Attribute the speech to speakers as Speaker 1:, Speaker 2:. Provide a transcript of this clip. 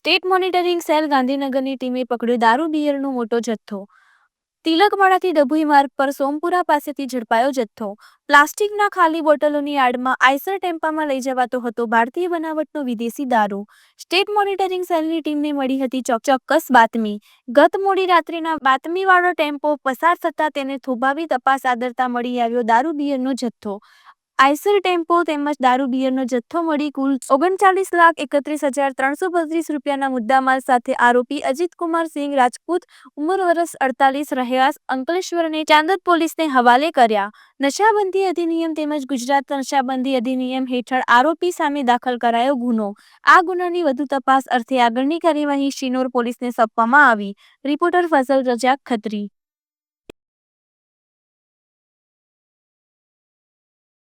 Speaker 1: State monitoring cell ગાંધીનગરની ટીમે પકડ્યો દારૂ બિયરનો મોટો જથ્થો। તિલકવાડાથી ડભોઈ માર્ગ પર સોમપુરા પાસેથી ઝડપાયો જથ્થો। પ્લાસ્ટિકના ખાલી બોટલોની આડમાં આઈસર ટેમ્પામાં લઈ જવાતો હતો ભારતીય બનાવટનો વિદેશી દારૂ। સ્ટેટ મોનિટરિંગ સેલની ટીમને મળી હતી ચોક્કસ બાતમી। ગત મોડી રાત્રિના બાતમીવાળો ટેમ્પો પસાર થતાં તેને થોભાવી તપાસ આદરતા મળી આવ્યો દારૂ બિયરનો જથ્થો। આઈસર ટેમ્પો તેમજ દારૂ બિયરનો જથ્થો મળી કુલ 39,31,332 રૂપિયાના મુદ્દામાલ સાથે આરોપી અજીતકુમાર સિંહ રાજપૂત ઉંમર વર્ષ 48 રહેવાસ અંકલેશ્વરને ચાંદોદ પોલીસને હવાલે કર્યા। નશાબંધી અધિનિયમ તેમજ ગુજરાત નશાબંધી અધિનિયમ હેઠળ આરોપી સામે દાખલ કરાયો ગુનો। આ ગુનાની વધુ તપાસ અર્થે આગળની કાર્યવાહી શિનોર પોલીસને સોંપવામાં આવી। રિપોર્ટર ફઝલ રજાક ખત્રી।